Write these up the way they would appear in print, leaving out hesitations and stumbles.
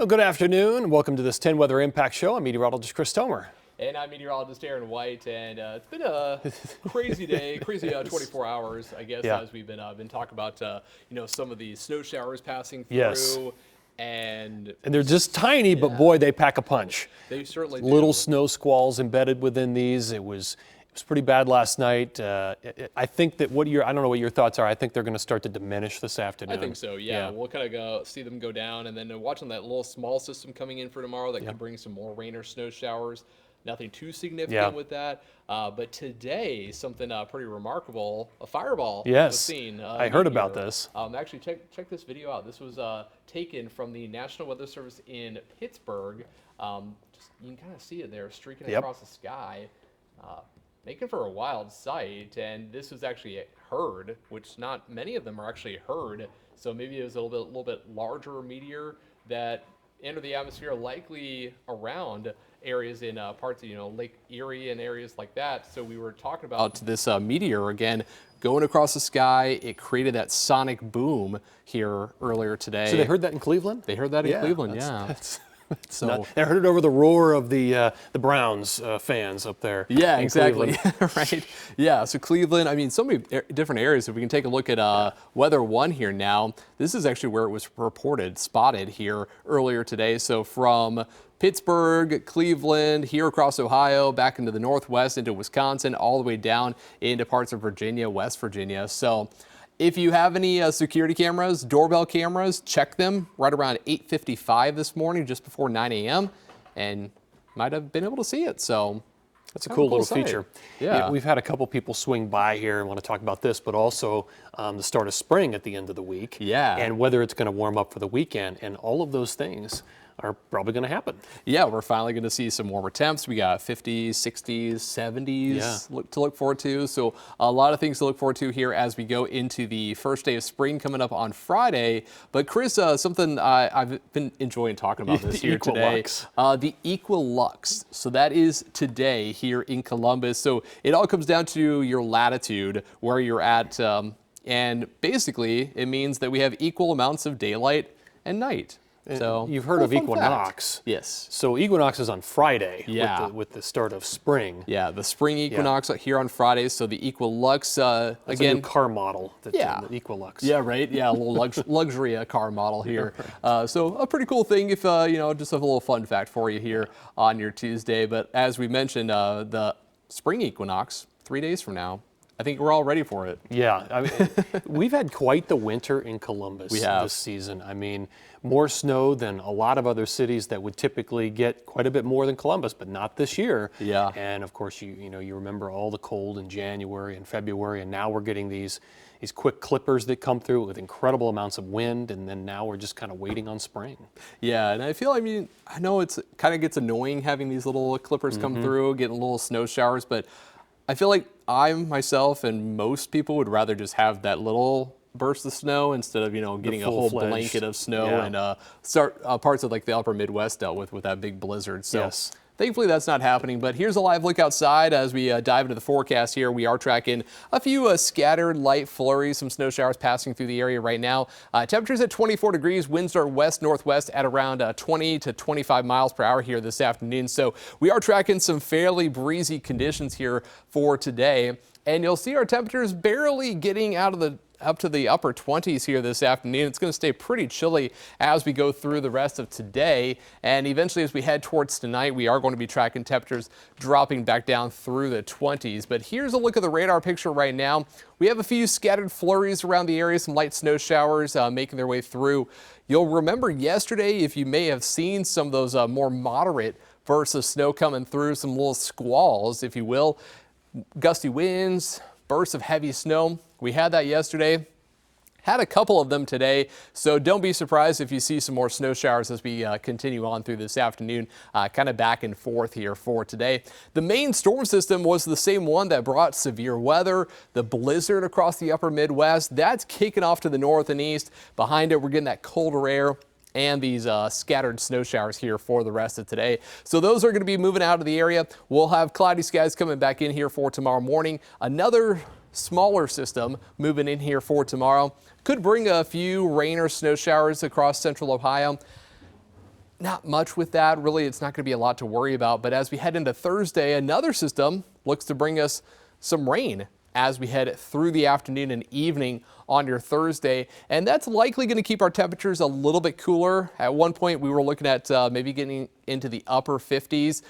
Well, good afternoon. Welcome to this 10 Weather Impact Show. I'm meteorologist Chris Tomer. And I'm meteorologist Aaron White, and it's been a crazy day, crazy 24 hours, I guess, as we've been talking about, some of the snow showers passing through. Yes. And they're just tiny, but boy, they pack a punch. They certainly do. Little snow squalls embedded within these. It was pretty bad last night. I think that I don't know what your thoughts are. I think they're going to start to diminish this afternoon. I think so, yeah. We'll kind of see them go down, and then watching that little small system coming in for tomorrow that could bring some more rain or snow showers. Nothing too significant with that. But today, something pretty remarkable, a fireball was seen. I heard about this. Actually, check this video out. This was taken from the National Weather Service in Pittsburgh. You can kind of see it there streaking across the sky. Making for a wild sight, and this was actually heard, which not many of them are actually heard. So maybe it was a little bit larger meteor that entered the atmosphere, likely around areas in parts of Lake Erie and areas like that. So we were talking about this meteor again going across the sky. It created that sonic boom here earlier today. So they heard that in Cleveland? They heard that in Cleveland, So they heard it over the roar of the Browns fans up there. Yeah, exactly. Right. Yeah. So Cleveland. I mean, so many different areas. If we can take a look at weather-ott here now, this is actually where it was spotted here earlier today. So from Pittsburgh, Cleveland, here across Ohio, back into the northwest, into Wisconsin, all the way down into parts of Virginia, West Virginia. So if you have any security cameras, doorbell cameras, check them right around 8:55 this morning, just before 9 a.m., and might have been able to see it. So that's a cool little feature. Yeah. We've had a couple people swing by here and want to talk about this, but also the start of spring at the end of the week. Yeah. And whether it's going to warm up for the weekend, and all of those things are probably going to happen. Yeah, we're finally going to see some warmer temps. We got 50s, 60s, 70s to look forward to. So a lot of things to look forward to here as we go into the first day of spring coming up on Friday. But Chris, something I've been enjoying talking about this here equinox. Today. The equinox. So that is today here in Columbus. So it all comes down to your latitude, where you're at. And basically, it means that we have equal amounts of daylight and night. So you've heard of equinox. Yes. So equinox is on Friday with the start of spring. Yeah, the spring equinox here on Friday. So the equinox, That's again, a new car model. The equinox. Yeah, right. Yeah, a little luxury car model here. So a pretty cool thing if, just a little fun fact for you here on your Tuesday. But as we mentioned, the spring equinox, 3 days from now. I think we're all ready for it. Yeah, I mean, we've had quite the winter in Columbus this season. I mean, more snow than a lot of other cities that would typically get quite a bit more than Columbus, but not this year. Yeah. And of course, you remember all the cold in January and February, and now we're getting these quick clippers that come through with incredible amounts of wind, and then now we're just kind of waiting on spring. Yeah, and I know it's kind of gets annoying having these little clippers come through, getting little snow showers, but I feel like I myself and most people would rather just have that little burst of snow instead of getting a whole blanket of snow and start parts of like the upper Midwest dealt with that big blizzard. So thankfully that's not happening, but here's a live look outside as we dive into the forecast here. We are tracking a few scattered light flurries, some snow showers passing through the area right now. Temperatures at 24 degrees, winds are west-northwest at around 20 to 25 miles per hour here this afternoon. So we are tracking some fairly breezy conditions here for today. And you'll see our temperatures barely getting up to the upper 20s here this afternoon. It's going to stay pretty chilly as we go through the rest of today. And eventually as we head towards tonight, we are going to be tracking temperatures dropping back down through the 20s. But here's a look at the radar picture right now. We have a few scattered flurries around the area, some light snow showers making their way through. You'll remember yesterday, if you may have seen some of those more moderate bursts of snow coming through, some little squalls, if you will. Gusty winds, bursts of heavy snow. We had that yesterday. Had a couple of them today, so don't be surprised if you see some more snow showers as we continue on through this afternoon, kind of back and forth here for today. The main storm system was the same one that brought severe weather, the blizzard across the upper Midwest. That's kicking off to the north and east. Behind it, we're getting that colder air and these scattered snow showers here for the rest of today. So those are going to be moving out of the area. We'll have cloudy skies coming back in here for tomorrow morning. Another smaller system moving in here for tomorrow. Could bring a few rain or snow showers across central Ohio. not much with that. Really, it's not going to be a lot to worry about. But as we head into Thursday, another system looks to bring us some rain as we head through the afternoon and evening on your Thursday. And that's likely going to keep our temperatures a little bit cooler. At one point, we were looking at maybe getting into the upper 50s.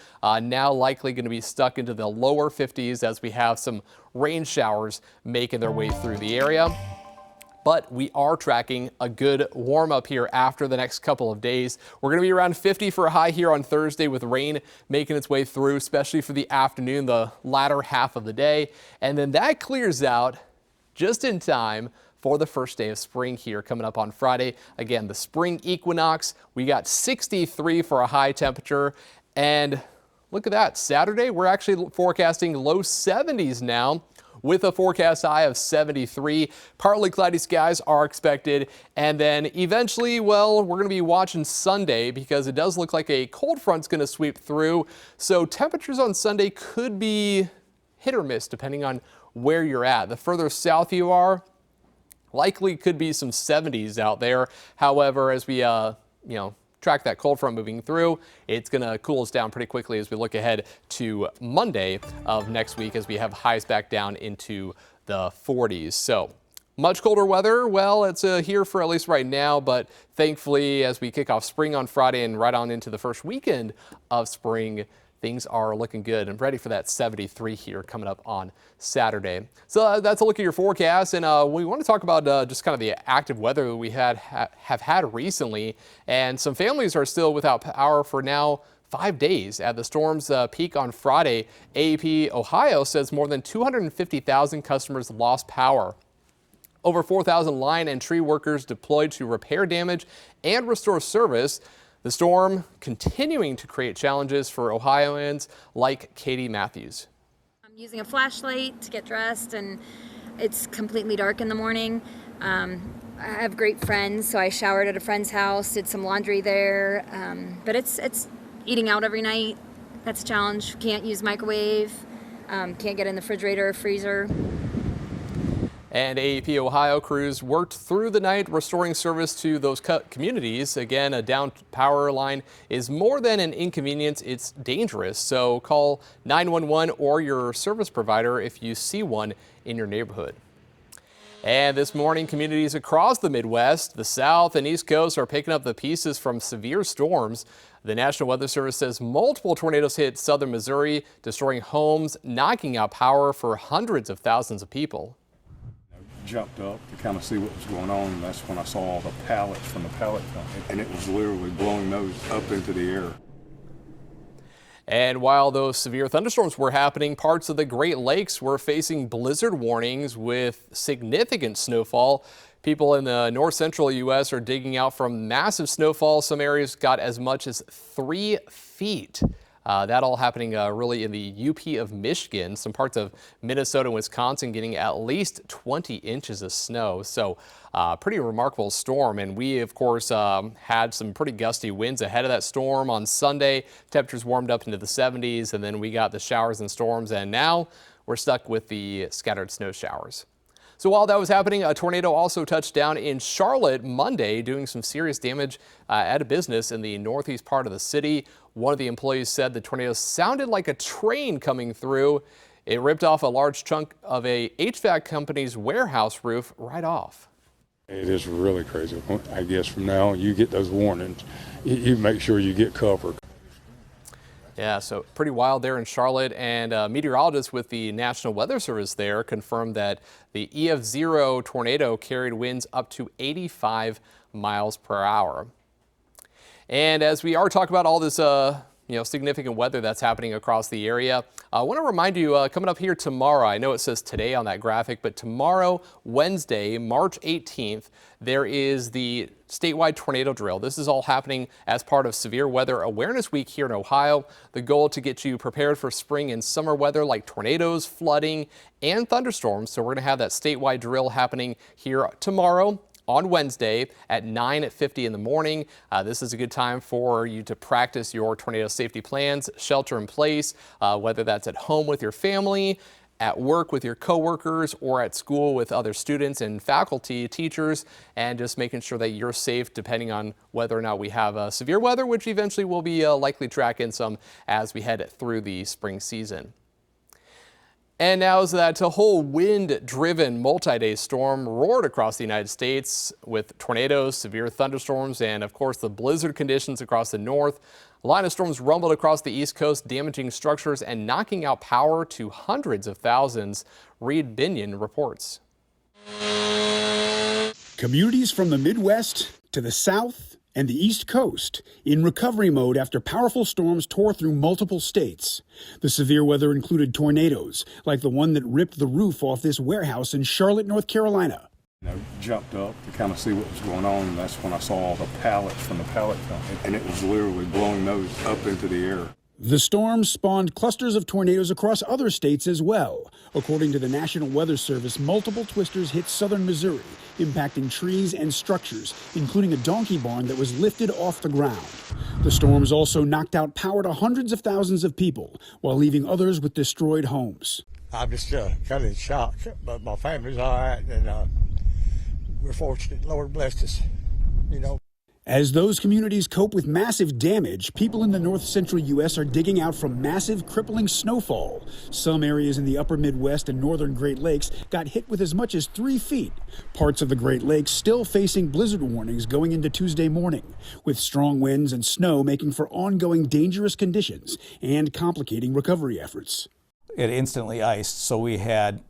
Now likely going to be stuck into the lower 50s as we have some rain showers making their way through the area. But we are tracking a good warm up here after the next couple of days. We're going to be around 50 for a high here on Thursday with rain making its way through, especially for the afternoon, the latter half of the day. And then that clears out just in time for the first day of spring here coming up on Friday. Again, the spring equinox, we got 63 for a high temperature. And look at that, Saturday, we're actually forecasting low 70s now, with a forecast high of 73. Partly cloudy skies are expected. And then eventually, well, we're going to be watching Sunday because it does look like a cold front's going to sweep through. So temperatures on Sunday could be hit or miss depending on where you're at. The further south you are, likely could be some 70s out there. However, as we, track that cold front moving through, it's going to cool us down pretty quickly as we look ahead to Monday of next week as we have highs back down into the 40s. So much colder weather. Well, it's here for at least right now, but thankfully as we kick off spring on Friday and right on into the first weekend of spring, things are looking good and ready for that 73 here coming up on Saturday. So that's a look at your forecast, and we want to talk about just kind of the active weather that we have had recently. And some families are still without power for now 5 days. At the storm's peak on Friday, AEP Ohio says more than 250,000 customers lost power. Over 4,000 line and tree workers deployed to repair damage and restore service. The storm continuing to create challenges for Ohioans like Katie Matthews. I'm using a flashlight to get dressed, and it's completely dark in the morning. I have great friends, so I showered at a friend's house, did some laundry there, but it's eating out every night. That's a challenge. Can't use microwave, can't get in the refrigerator or freezer. And AEP Ohio crews worked through the night restoring service to those communities. Again, a down power line is more than an inconvenience, it's dangerous. So call 911 or your service provider if you see one in your neighborhood. And this morning, communities across the Midwest, the South and East Coast are picking up the pieces from severe storms. The National Weather Service says multiple tornadoes hit southern Missouri, destroying homes, knocking out power for hundreds of thousands of people. Jumped up to kind of see what was going on, and that's when I saw all the pallets from the pallet company, and it was literally blowing those up into the air. And while those severe thunderstorms were happening, parts of the Great Lakes were facing blizzard warnings with significant snowfall. People in the north central U.S. are digging out from massive snowfall. Some areas got as much as 3 feet. That all happening really in the UP of Michigan, some parts of Minnesota and Wisconsin getting at least 20 inches of snow. So pretty remarkable storm. And we, of course, had some pretty gusty winds ahead of that storm on Sunday. Temperatures warmed up into the 70s, and then we got the showers and storms. And now we're stuck with the scattered snow showers. So while that was happening, a tornado also touched down in Charlotte Monday, doing some serious damage at a business in the northeast part of the city. One of the employees said the tornado sounded like a train coming through. It ripped off a large chunk of a HVAC company's warehouse roof right off. It is really crazy. I guess from now on, you get those warnings, you make sure you get covered. Yeah, so pretty wild there in Charlotte, and meteorologists with the National Weather Service there confirmed that the EF0 tornado carried winds up to 85 miles per hour. And as we are talking about all this significant weather that's happening across the area, I want to remind you coming up here tomorrow, I know it says today on that graphic, but tomorrow, Wednesday, March 18th, there is the statewide tornado drill. This is all happening as part of Severe Weather Awareness Week here in Ohio. The goal to get you prepared for spring and summer weather like tornadoes, flooding, and thunderstorms. So we're going to have that statewide drill happening here tomorrow on Wednesday at 9:50 in the morning. This is a good time for you to practice your tornado safety plans, shelter in place, whether that's at home with your family, at work with your coworkers or at school with other students and faculty, teachers, and just making sure that you're safe depending on whether or not we have severe weather, which eventually will be likely tracking some as we head through the spring season. And now is that a whole wind-driven multi-day storm roared across the United States with tornadoes, severe thunderstorms, and of course the blizzard conditions across the north. A line of storms rumbled across the East Coast, damaging structures and knocking out power to hundreds of thousands. Reed Binion reports. Communities from the Midwest to the South and the East Coast in recovery mode after powerful storms tore through multiple states. The severe weather included tornadoes, like the one that ripped the roof off this warehouse in Charlotte, North Carolina. Jumped up to kind of see what was going on, and that's when I saw the pallets from the pallet company, and it was literally blowing those up into the air. The storm spawned clusters of tornadoes across other states as well. According to the National Weather Service, multiple twisters hit southern Missouri, impacting trees and structures, including a donkey barn that was lifted off the ground. The storms also knocked out power to hundreds of thousands of people, while leaving others with destroyed homes. I'm just kind of in shock, but my family's all right, and we're fortunate. Lord blessed us, you know. As those communities cope with massive damage, people in the north central U.S. are digging out from massive, crippling snowfall. Some areas in the upper Midwest and northern Great Lakes got hit with as much as 3 feet. Parts of the Great Lakes still facing blizzard warnings going into Tuesday morning, with strong winds and snow making for ongoing dangerous conditions and complicating recovery efforts. It instantly iced, so we had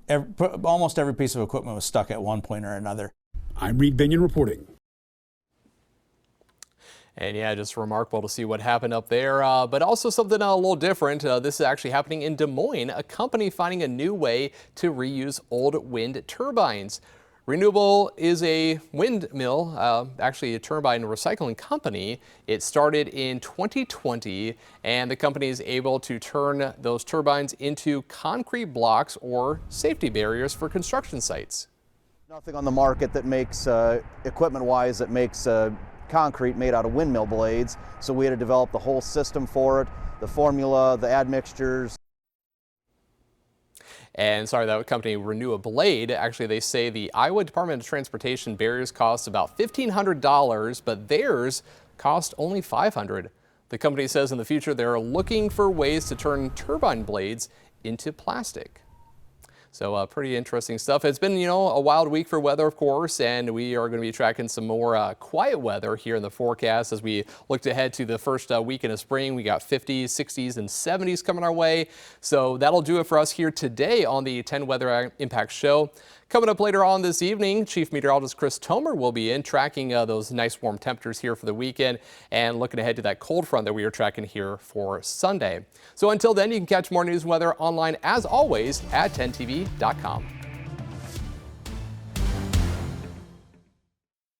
almost every piece of equipment was stuck at one point or another. I'm Reed Binion reporting. And yeah, just remarkable to see what happened up there, but also something a little different. This is actually happening in Des Moines, a company finding a new way to reuse old wind turbines. Renewable is a windmill, actually a turbine recycling company. It started in 2020, and the company is able to turn those turbines into concrete blocks or safety barriers for construction sites. Nothing on the market that makes, equipment-wise, that makes concrete made out of windmill blades, so we had to develop the whole system for it, the formula, the admixtures. And sorry, that company Renew a Blade, actually they say the Iowa Department of Transportation barriers cost about $1,500, but theirs cost only $500. The company says in the future they're looking for ways to turn turbine blades into plastic. So pretty interesting stuff. It's been, a wild week for weather, of course, and we are going to be tracking some more quiet weather here in the forecast as we look ahead to the first weekend of spring. We got 50s, 60s, and 70s coming our way. So that'll do it for us here today on the 10 Weather Impact Show. Coming up later on this evening, Chief Meteorologist Chris Tomer will be in tracking those nice warm temperatures here for the weekend and looking ahead to that cold front that we are tracking here for Sunday. So until then, you can catch more news and weather online as always at 10tv.com.